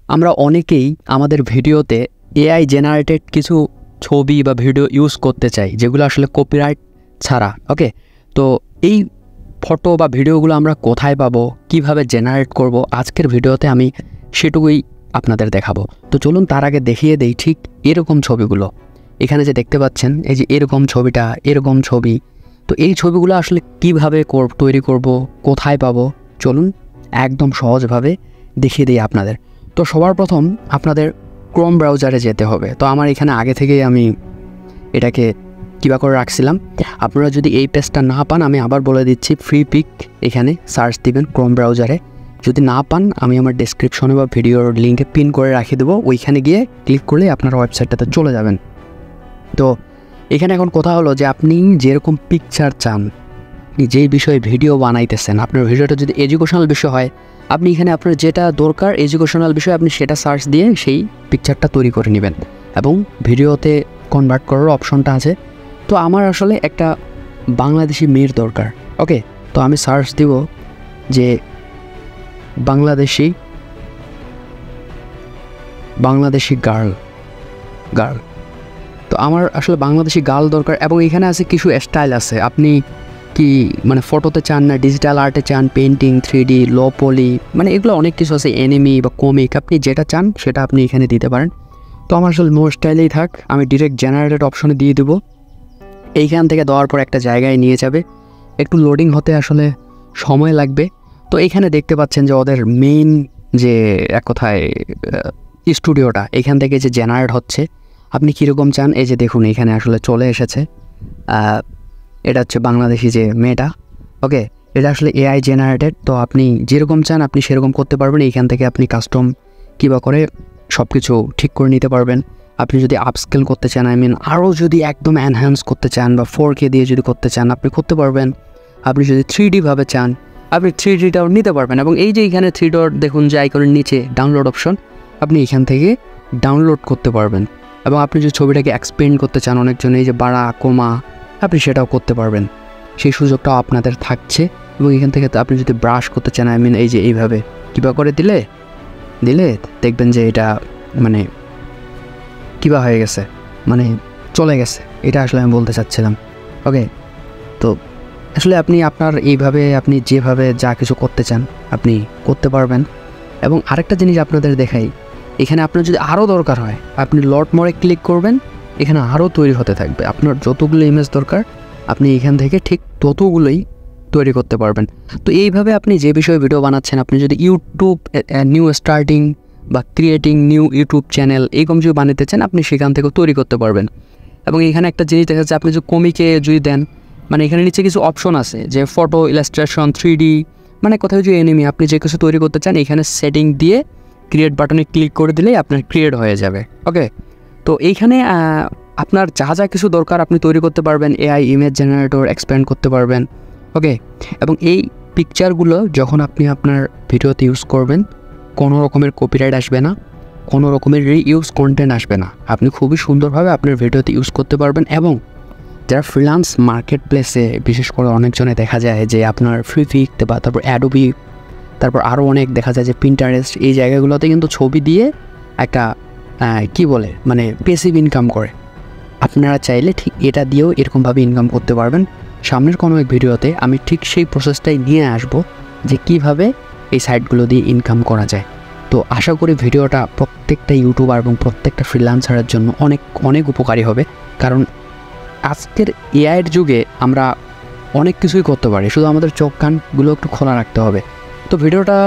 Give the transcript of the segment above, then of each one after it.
আমরা অনেকেই আমাদের ভিডিওতে এআই জেনারেটেড কিছু ছবি বা ভিডিও ইউজ করতে চাই, যেগুলো আসলে কপিরাইট ছাড়া। ওকে, তো এই ফটো বা ভিডিওগুলো আমরা কোথায় পাবো, কিভাবে জেনারেট করব, আজকের ভিডিওতে আমি সেটুকুই আপনাদের দেখাবো। তো চলুন তার আগে দেখিয়ে দেই ঠিক এরকম ছবিগুলো। এখানে যে দেখতে পাচ্ছেন, এই যে এরকম ছবিটা, এরকম ছবি। তো এই ছবিগুলো আসলে কিভাবে তৈরি করব, কোথায় পাবো, চলুন একদম সহজভাবে দেখিয়ে দিই আপনাদের। তো সবার প্রথম আপনাদের ক্রোম ব্রাউজারে যেতে হবে। তো আমার এখানে আগে থেকেই আমি এটাকে কিবা করে রাখছিলাম। আপনারা যদি এই পেজটা না পান, আমি আবার বলে দিচ্ছি, ফ্রি পিক এখানে সার্চ দিবেন ক্রোম ব্রাউজারে। যদি না পান, আমি আমার ডেসক্রিপশনে বা ভিডিওর লিঙ্কে পিন করে রাখিয়ে দেবো, ওইখানে গিয়ে ক্লিক করলে আপনারা ওয়েবসাইটটাতে চলে যাবেন। তো এখানে এখন কথা হলো যে আপনি যেরকম পিকচার চান, যেই বিষয়ে ভিডিও বানাইতেছেন, আপনার ভিডিওটা যদি এডুকেশনাল বিষয় হয়, আপনি এখানে আপনার যেটা দরকার এডুকেশনাল বিষয়, আপনি সেটা সার্চ দিয়ে সেই পিকচারটা তৈরি করে নেবেন এবং ভিডিওতে কনভার্ট করার অপশনটা আছে। তো আমার আসলে একটা বাংলাদেশি মেয়ের দরকার। ওকে, তো আমি সার্চ দিব যে বাংলাদেশি গার্ল। তো আমার আসলে বাংলাদেশি গার্ল দরকার এবং এখানে আছে কিছু স্টাইল আছে। আপনি কি মানে ফটোতে চান, না ডিজিটাল আর্টে চান, পেন্টিং, 3D, লো পলি, মানে এগুলো অনেক কিছু আছে, এনিমি বা কমিক, আপনি যেটা চান সেটা আপনি এখানে দিতে পারেন। তো আমার আসলে নো স্টাইলেই থাক, আমি ডিরেক্ট জেনারেটেড অপশনে দিয়ে দেবো। এইখান থেকে দেওয়ার পর একটা জায়গায় নিয়ে যাবে, একটু লোডিং হতে আসলে সময় লাগবে। তো এইখানে দেখতে পাচ্ছেন যে ওদের মেইন যে এক কথায় স্টুডিওটা, এখান থেকে যে জেনারেট হচ্ছে, আপনি কীরকম চান, এই যে দেখুন এখানে আসলে চলে এসেছে। এটা হচ্ছে বাংলাদেশি যে মেয়েটা। ওকে, এটা আসলে এআই জেনারেটেড। তো আপনি যেরকম চান আপনি সেরকম করতে পারবেন। এইখান থেকে আপনি কাস্টম কিবা করে সব কিছু ঠিক করে নিতে পারবেন। আপনি যদি আপস্কেল করতে চান, আরও যদি একদম এনহ্যান্স করতে চান বা 4K দিয়ে যদি করতে চান, আপনি করতে পারবেন। আপনি যদি 3D ভাবে চান, আপনি 3Dটাও নিতে পারবেন। এবং এই যে এখানে 3 ডট দেখুন যে আইকনের নিচে ডাউনলোড অপশন, আপনি এখান থেকে ডাউনলোড করতে পারবেন। এবং আপনি যদি ছবিটাকে এক্সপেন্ড করতে চান, অনেকজন এই যে বাড়া কমা, আপনি সেটাও করতে পারবেন, সেই সুযোগটাও আপনাদের থাকছে। এবং এখান থেকে আপনি যদি ব্রাশ করতে চান, এই যে এইভাবে কিবা করে দিলে দেখবেন যে এটা মানে কিবা হয়ে গেছে, মানে চলে গেছে। এটা আসলে আমি বলতে চাচ্ছিলাম। ওকে, তো আসলে আপনি আপনার এইভাবে আপনি যেভাবে যা কিছু করতে চান আপনি করতে পারবেন। এবং আরেকটা জিনিস আপনাদের দেখাই, এখানে আপনার যদি আরও দরকার হয়, আপনি লট মোড়ে ক্লিক করবেন, এখানে আরও তৈরি হতে থাকবে। আপনার যতগুলো ইমেজ দরকার আপনি এখান থেকে ঠিক ততগুলোই তৈরি করতে পারবেন। তো এইভাবে আপনি যে বিষয়ে ভিডিও বানাচ্ছেন, আপনি যদি ইউটিউব নিউ স্টার্টিং বা ক্রিয়েটিং নিউ ইউটিউব চ্যানেল এরকম যদি বানাতে চান, আপনি সেখান থেকেও তৈরি করতে পারবেন। এবং এখানে একটা জিনিস দেখা যাচ্ছে, আপনি যদি কমিকে যদি দেন, মানে এখানে নিচে কিছু অপশন আছে যে ফটো, ইলাস্ট্রেশন, 3D, মানে কোথাও যদি এনিমি, আপনি যে কিছু তৈরি করতে চান, এখানে সেটিং দিয়ে ক্রিয়েট বাটনে ক্লিক করে দিলেই আপনার ক্রিয়েট হয়ে যাবে। ওকে, তো এইখানে আপনার যা কিছু দরকার আপনি তৈরি করতে পারবেন। এআই ইমেজ জেনারেটর এক্সপ্যান্ড করতে পারবেন। ওকে, এবং এই পিকচারগুলো যখন আপনি আপনার ভিডিওতে ইউজ করবেন, কোনো রকমের কপিরাইট আসবে না, কোনো রকমের রিইউজ কন্টেন্ট আসবে না। আপনি খুবই সুন্দরভাবে আপনার ভিডিওতে ইউজ করতে পারবেন। এবং যারা ফ্রিল্যান্স মার্কেট প্লেসে, বিশেষ করে অনেকজনে দেখা যায় যে আপনার ফ্রি পিক বা তারপর অ্যাডোবি, তারপর আরও অনেক দেখা যায় যে পিন্টারেস্ট, এই জায়গাগুলোতে কিন্তু ছবি দিয়ে একটা কি বলে মানে প্যাসিভ ইনকাম করে। আপনারা চাইলে ঠিক এটা দিয়েও এরকমভাবে ইনকাম করতে পারবেন। সামনের কোনো এক ভিডিওতে আমি ঠিক সেই প্রসেসটাই নিয়ে আসব যে কিভাবে এই সাইটগুলো দিয়ে ইনকাম করা যায়। তো আশা করি ভিডিওটা প্রত্যেকটা ইউটিউবার এবং প্রত্যেকটা ফ্রিল্যান্সারের জন্য অনেক অনেক উপকারী হবে। কারণ আজকের এআইয়ের যুগে আমরা অনেক কিছুই করতে পারি, শুধু আমাদের চোখ কানগুলো একটু খোলা রাখতে হবে। তো ভিডিওটা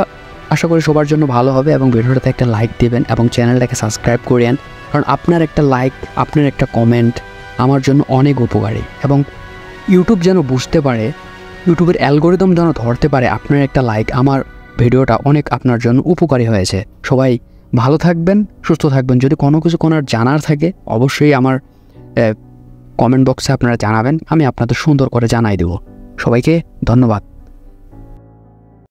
আশা করি সবার জন্য ভালো হবে এবং ভিডিওটাতে একটা লাইক দেবেন এবং চ্যানেলটাকে সাবস্ক্রাইব করেন। কারণ আপনার একটা লাইক, আপনার একটা কমেন্ট আমার জন্য অনেক উপকারী। এবং ইউটিউব যেন বুঝতে পারে, ইউটিউবের অ্যালগোরিদম যেন ধরতে পারে আপনার একটা লাইক, আমার ভিডিওটা অনেক আপনার জন্য উপকারী হয়েছে। সবাই ভালো থাকবেন, সুস্থ থাকবেন। যদি কোনো কিছু জানার থাকে অবশ্যই আমার কমেন্ট বক্সে আপনারা জানাবেন, আমি আপনাদের সুন্দর করে জানাই দেব। সবাইকে ধন্যবাদ।